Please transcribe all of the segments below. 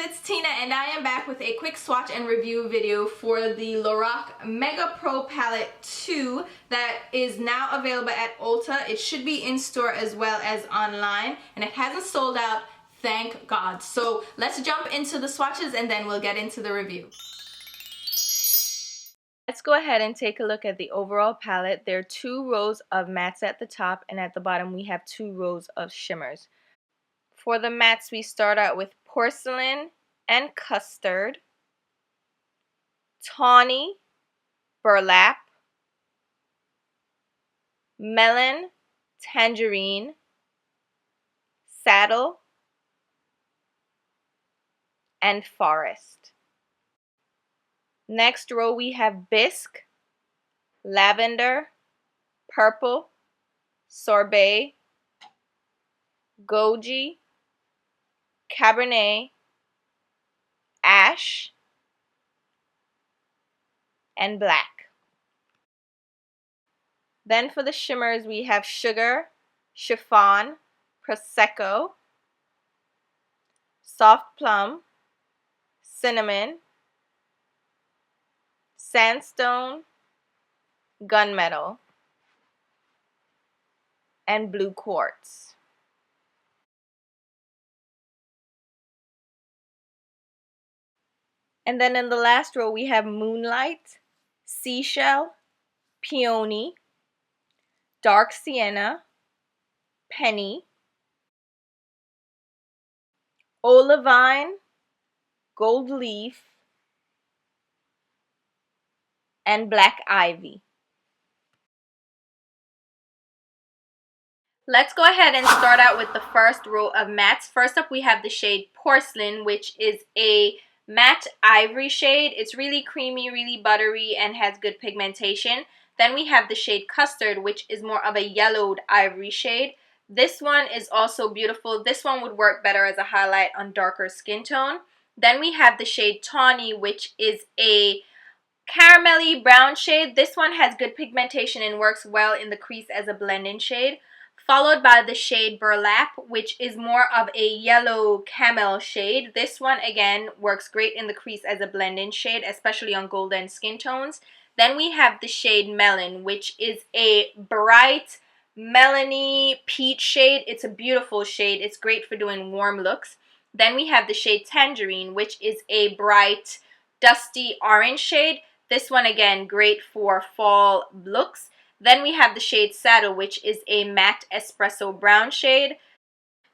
it's Tina and I am back with a quick swatch and review video for the LORAC Mega Pro Palette 2 that is now available at Ulta. It should be in store as well as online, and it hasn't sold out, thank God. So let's jump into the swatches and then we'll get into the review. Let's go ahead and take a look at the overall palette. There are 2 rows of mattes at the top, and at the bottom we have 2 rows of shimmers. For the mattes, we start out with Porcelain and Custard, Tawny, Burlap, Melon, Tangerine, Saddle, and Forest. Next row we have Bisque, Lavender, Purple, Sorbet, Goji, Cabernet, Ash, and Black. Then for the shimmers we have Sugar, Chiffon, Prosecco, Soft Plum, Cinnamon, Sandstone, Gunmetal, and Blue Quartz. And then in the last row we have Moonlight, Seashell, Peony, Dark Sienna, Penny, Olivine, Gold Leaf, and Black Ivy. Let's go ahead and start out with the first row of mattes. First up we have the shade Porcelain, which is a matte ivory shade. It's really creamy, really buttery, and has good pigmentation. Then we have the shade Custard, which is more of a yellowed ivory shade. This one is also beautiful. This one would work better as a highlight on darker skin tone. Then we have the shade Tawny, which is a caramelly brown shade. This one has good pigmentation and works well in the crease as a blend-in shade. Followed by the shade Burlap, which is more of a yellow camel shade. This one again works great in the crease as a blend-in shade, especially on golden skin tones. Then we have the shade Melon, which is a bright melony peach shade. It's a beautiful shade. It's great for doing warm looks. Then we have the shade Tangerine, which is a bright dusty orange shade. This one again great for fall looks. Then we have the shade Saddle, which is a matte espresso brown shade.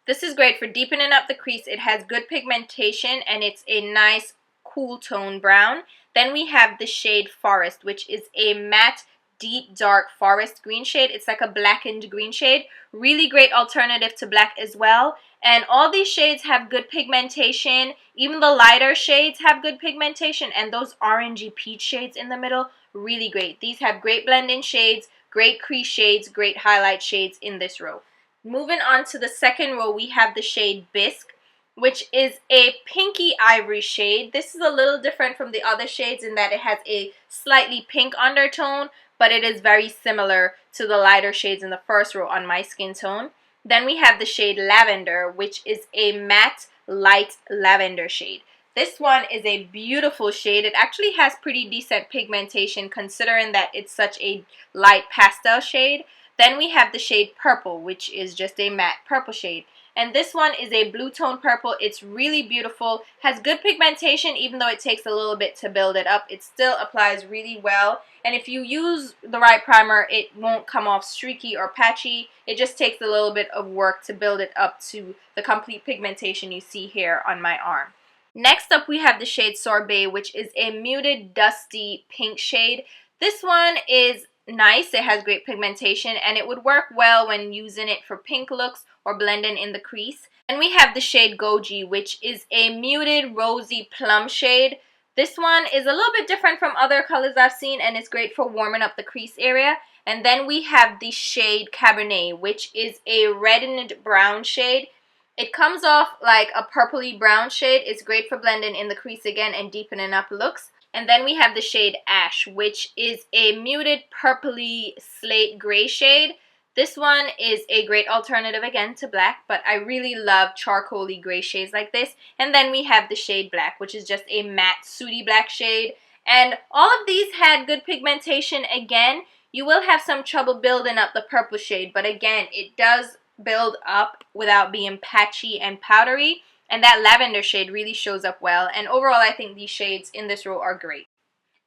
This is great for deepening up the crease. It has good pigmentation and it's a nice cool tone brown. Then we have the shade Forest, which is a matte deep dark forest green shade. It's like a blackened green shade. Really great alternative to black as well. And all these shades have good pigmentation. Even the lighter shades have good pigmentation, and those orangey peach shades in the middle, really great. These have great blend-in shades, great crease shades, great highlight shades in this row. Moving on to the second row, we have the shade Bisque, which is a pinky ivory shade. This is a little different from the other shades in that it has a slightly pink undertone, but it is very similar to the lighter shades in the first row on my skin tone. Then we have the shade Lavender, which is a matte light lavender shade. This one is a beautiful shade. It actually has pretty decent pigmentation considering that it's such a light pastel shade. Then we have the shade Purple, which is just a matte purple shade. And this one is a blue tone purple. It's really beautiful, has good pigmentation even though it takes a little bit to build it up. It still applies really well. And if you use the right primer, it won't come off streaky or patchy. It just takes a little bit of work to build it up to the complete pigmentation you see here on my arm. Next up we have the shade Sorbet, which is a muted dusty pink shade. This one is nice. It has great pigmentation and it would work well when using it for pink looks or blending in the crease. And we have the shade Goji, which is a muted rosy plum shade. This one is a little bit different from other colors I've seen and it's great for warming up the crease area. And then we have the shade Cabernet, which is a reddened brown shade. It comes off like a purpley brown shade. It's great for blending in the crease again and deepening up looks. And then we have the shade Ash, which is a muted purpley slate gray shade. This one is a great alternative again to black, but I really love charcoaly gray shades like this. And then we have the shade black, which is just a matte sooty black shade. And all of these had good pigmentation. Again, you will have some trouble building up the purple shade, but again, it does build up without being patchy and powdery. And that lavender shade really shows up well. And overall, I think these shades in this row are great.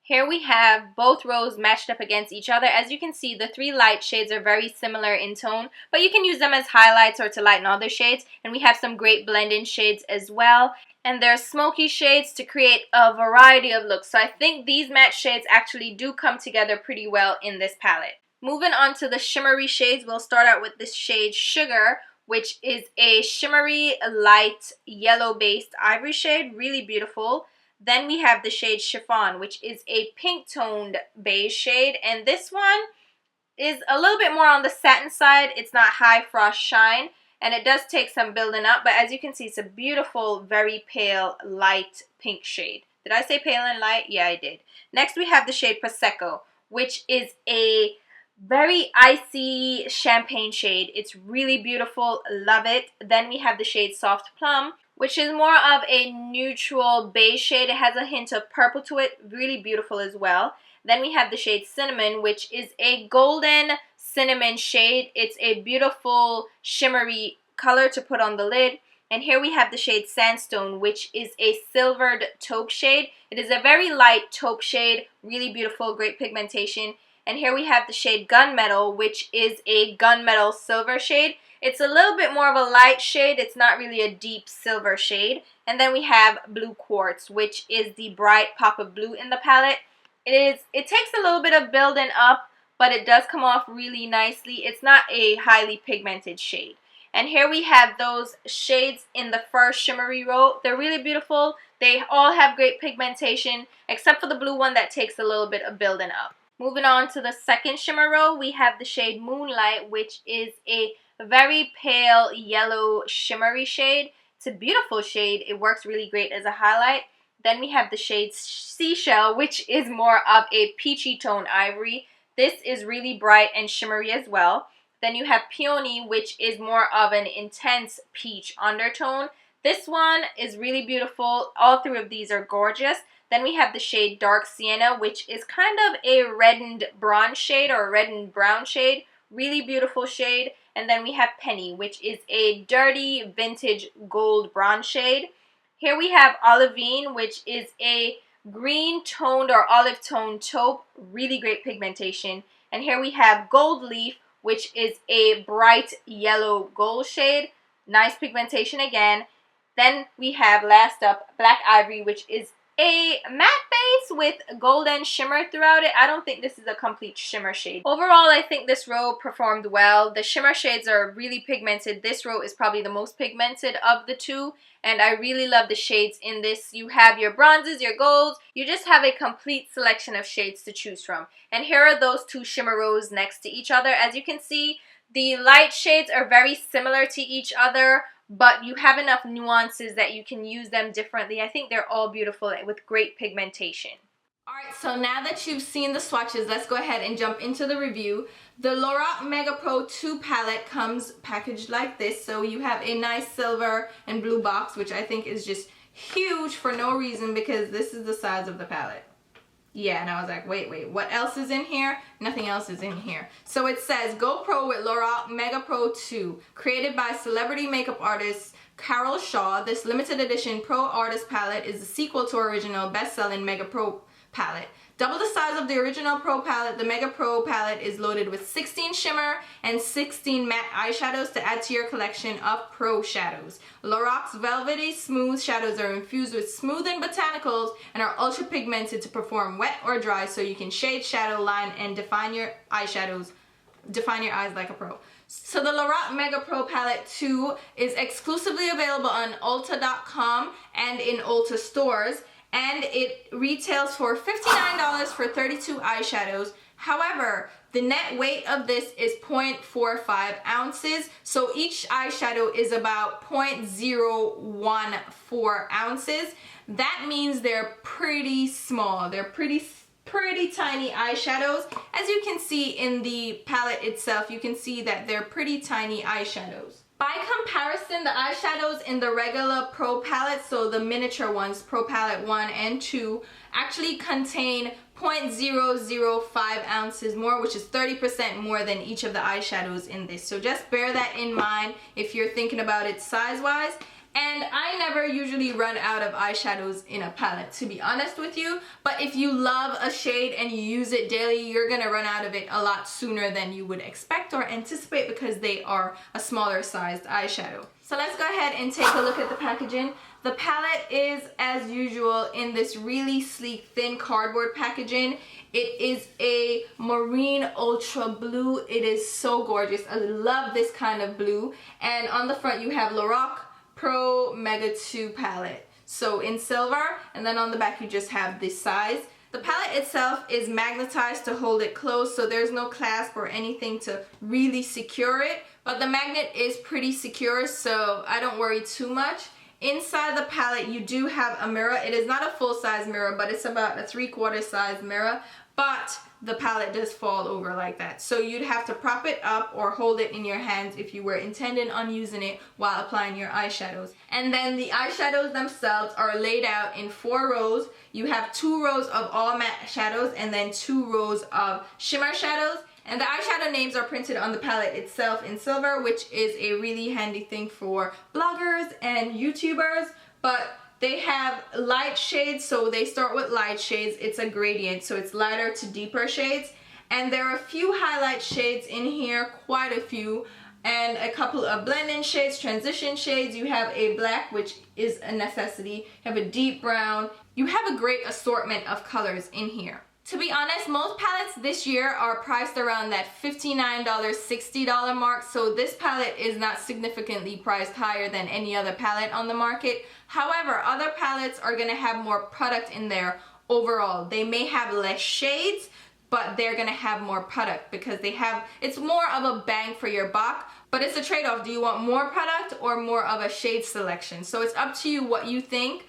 Here we have both rows matched up against each other. As you can see, the three light shades are very similar in tone, but you can use them as highlights or to lighten other shades. And we have some great blend-in shades as well. And there's smoky shades to create a variety of looks. So I think these matte shades actually do come together pretty well in this palette. Moving on to the shimmery shades, we'll start out with this shade Sugar, which is a shimmery light yellow-based ivory shade, really beautiful. Then we have the shade Chiffon, which is a pink-toned beige shade. And this one is a little bit more on the satin side. It's not high frost shine, and it does take some building up. But as you can see, it's a beautiful, very pale, light pink shade. Did I say pale and light? Yeah, I did. Next, we have the shade Prosecco, which is a very icy champagne shade. It's really beautiful. Love it. Then we have the shade Soft Plum, which is more of a neutral beige shade. It has a hint of purple to it. Really beautiful as well. Then we have the shade Cinnamon, which is a golden cinnamon shade. It's a beautiful shimmery color to put on the lid. And here we have the shade Sandstone, which is a silvered taupe shade. It is a very light taupe shade. Really beautiful, great pigmentation. And here we have the shade Gunmetal, which is a gunmetal silver shade. It's a little bit more of a light shade. It's not really a deep silver shade. And then we have Blue Quartz, which is the bright pop of blue in the palette. It takes a little bit of building up, but it does come off really nicely. It's not a highly pigmented shade. And here we have those shades in the first shimmery row. They're really beautiful. They all have great pigmentation, except for the blue one that takes a little bit of building up. Moving on to the second shimmer row, we have the shade Moonlight, which is a very pale yellow shimmery shade. It's a beautiful shade. It works really great as a highlight. Then we have the shade Seashell, which is more of a peachy tone ivory. This is really bright and shimmery as well. Then you have Peony, which is more of an intense peach undertone. This one is really beautiful. All three of these are gorgeous. Then we have the shade Dark Sienna, which is kind of a reddened bronze shade or a reddened brown shade. Really beautiful shade. And then we have Penny, which is a dirty vintage gold bronze shade. Here we have Olivine, which is a green toned or olive toned taupe. Really great pigmentation. And here we have Gold Leaf, which is a bright yellow gold shade. Nice pigmentation again. Then we have, last up, Black Ivory, which is a matte base with golden shimmer throughout it. I don't think this is a complete shimmer shade. Overall, I think this row performed well. The shimmer shades are really pigmented. This row is probably the most pigmented of the two, and I really love the shades in this. You have your bronzes, your golds. You just have a complete selection of shades to choose from. And here are those two shimmer rows next to each other. As you can see, the light shades are very similar to each other, but you have enough nuances that you can use them differently. I think they're all beautiful with great pigmentation. Alright, so now that you've seen the swatches, let's go ahead and jump into the review. The LORAC Mega Pro 2 palette comes packaged like this. So you have a nice silver and blue box, which I think is just huge for no reason because this is the size of the palette. Yeah, and I was like, wait, what else is in here? Nothing else is in here. So it says, Go Pro with LORAC Mega Pro 2, created by celebrity makeup artist Carol Shaw. This limited edition Pro Artist palette is the sequel to original best-selling Mega Pro palette. Double the size of the original Pro palette, the Mega Pro palette is loaded with 16 shimmer and 16 matte eyeshadows to add to your collection of Pro shadows. LORAC's velvety-smooth shadows are infused with smoothing botanicals and are ultra-pigmented to perform wet or dry, so you can shade, shadow, line, and define your eyeshadows. Define your eyes like a pro. So the LORAC Mega Pro Palette 2 is exclusively available on Ulta.com and in Ulta stores. And it retails for $59 for 32 eyeshadows. However, the net weight of this is 0.45 ounces. So each eyeshadow is about 0.014 ounces. That means they're pretty small. They're pretty pretty tiny eyeshadows. As you can see in the palette itself, you can see that they're pretty tiny eyeshadows. By comparison, the eyeshadows in the regular Pro Palette, so the miniature ones, Pro Palette 1 and 2, actually contain 0.005 ounces more, which is 30% more than each of the eyeshadows in this. So just bear that in mind if you're thinking about it size-wise. And I never usually run out of eyeshadows in a palette, to be honest with you. But if you love a shade and you use it daily, you're gonna run out of it a lot sooner than you would expect or anticipate because they are a smaller sized eyeshadow. So let's go ahead and take a look at the packaging. The palette is, as usual, in this really sleek, thin cardboard packaging. It is a marine ultra blue. It is so gorgeous. I love this kind of blue. And on the front you have LORAC Pro Mega 2 palette, so in silver, and then on the back you just have this size. The palette itself is magnetized to hold it closed, so there's no clasp or anything to really secure it, but the magnet is pretty secure, so I don't worry too much. Inside the palette you do have a mirror. It is not a full-size mirror, but it's about a 3/4 size mirror, but the palette does fall over like that. So you'd have to prop it up or hold it in your hands if you were intending on using it while applying your eyeshadows. And then the eyeshadows themselves are laid out in 4 rows. You have 2 rows of all matte shadows and then 2 rows of shimmer shadows. And the eyeshadow names are printed on the palette itself in silver, which is a really handy thing for bloggers and YouTubers. But they have light shades, so they start with light shades. It's a gradient, so it's lighter to deeper shades. And there are a few highlight shades in here, quite a few, and a couple of blend-in shades, transition shades. You have a black, which is a necessity. You have a deep brown. You have a great assortment of colors in here. To be honest, most palettes this year are priced around that $59, $60 mark, so this palette is not significantly priced higher than any other palette on the market. However, other palettes are going to have more product in there overall. They may have less shades, but they're going to have more product because it's more of a bang for your buck, but it's a trade-off. Do you want more product or more of a shade selection? So it's up to you what you think.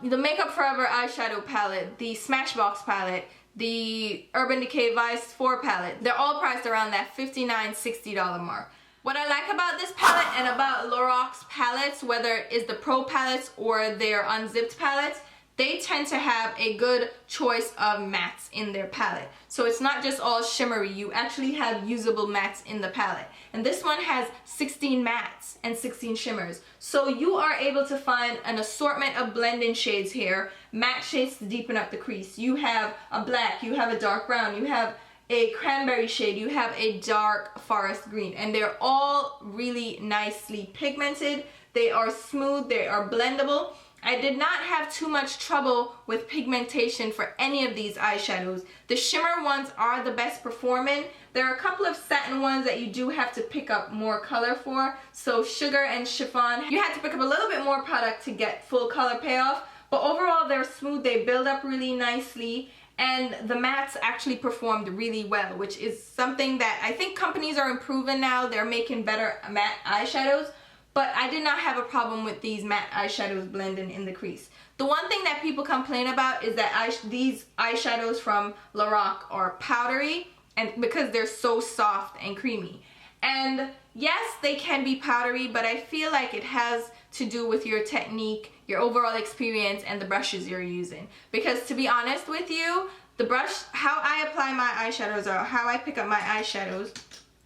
The Makeup Forever eyeshadow palette, the Smashbox palette, the Urban Decay Vice 4 palette, they're all priced around that $59, $60 mark. What I like about this palette and about LORAC's palettes, whether it is the Pro palettes or their unzipped palettes, they tend to have a good choice of mattes in their palette. So it's not just all shimmery, you actually have usable mattes in the palette. And this one has 16 mattes and 16 shimmers. So you are able to find an assortment of blend-in shades here, matte shades to deepen up the crease. You have a black, you have a dark brown, you have a cranberry shade, you have a dark forest green, and they're all really nicely pigmented. They are smooth, they are blendable. I did not have too much trouble with pigmentation for any of these eyeshadows. The shimmer ones are the best performing. There are a couple of satin ones that you do have to pick up more color for. So Sugar and Chiffon, you have to pick up a little bit more product to get full color payoff. But overall they're smooth, they build up really nicely. And the mattes actually performed really well, which is something that I think companies are improving now. They're making better matte eyeshadows. But I did not have a problem with these matte eyeshadows blending in the crease. The one thing that people complain about is that these eyeshadows from LORAC are powdery, and because they're so soft and creamy. And yes, they can be powdery, but I feel like it has to do with your technique, your overall experience, and the brushes you're using. Because to be honest with you, the brush, how I apply my eyeshadows or how I pick up my eyeshadows,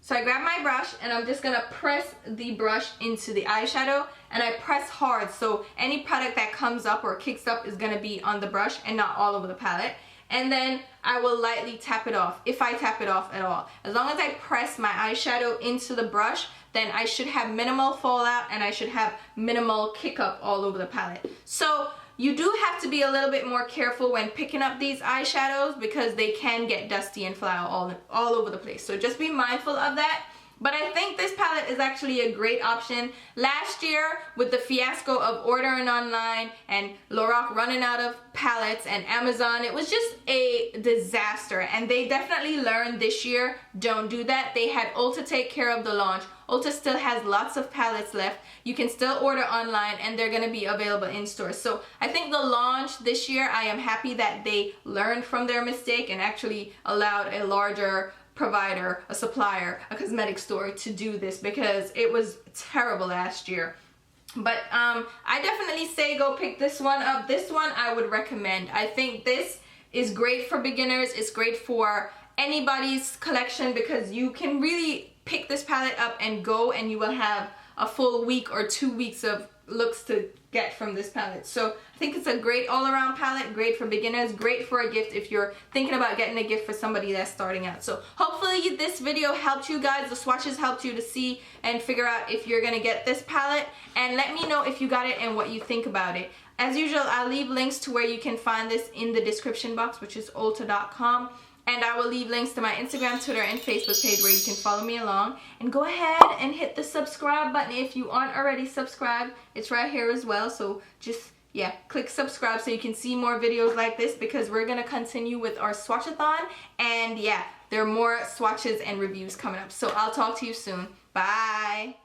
so I grab my brush and I'm just gonna press the brush into the eyeshadow, and I press hard so any product that comes up or kicks up is gonna be on the brush and not all over the palette. And then I will lightly tap it off, if I tap it off at all. As long as I press my eyeshadow into the brush, then I should have minimal fallout and I should have minimal kick up all over the palette. So you do have to be a little bit more careful when picking up these eyeshadows because they can get dusty and fly all over the place. So just be mindful of that. But I think this palette is actually a great option. Last year, with the fiasco of ordering online and LORAC running out of palettes and Amazon, it was just a disaster. And they definitely learned this year, don't do that. They had Ulta take care of the launch. Ulta still has lots of palettes left. You can still order online and they're going to be available in stores. So I think the launch this year, I am happy that they learned from their mistake and actually allowed a larger provider, a supplier, a cosmetic store to do this, because it was terrible last year. But I definitely say go pick this one up. This one I would recommend. I think this is great for beginners. It's great for anybody's collection, because you can really pick this palette up and go, and you will have a full week or 2 weeks of looks to get from this palette. So I think it's a great all-around palette, great for beginners, great for a gift if you're thinking about getting a gift for somebody that's starting out. So hopefully this video helped you guys. The swatches helped you to see and figure out if you're gonna get this palette, and let me know if you got it and what you think about it. As usual, I'll leave links to where you can find this in the description box, which is ulta.com. And I will leave links to my Instagram, Twitter, and Facebook page where you can follow me along. And go ahead and hit the subscribe button if you aren't already subscribed. It's right here as well. So just, yeah, click subscribe so you can see more videos like this, because we're going to continue with our swatchathon. And yeah, there are more swatches and reviews coming up. So I'll talk to you soon. Bye.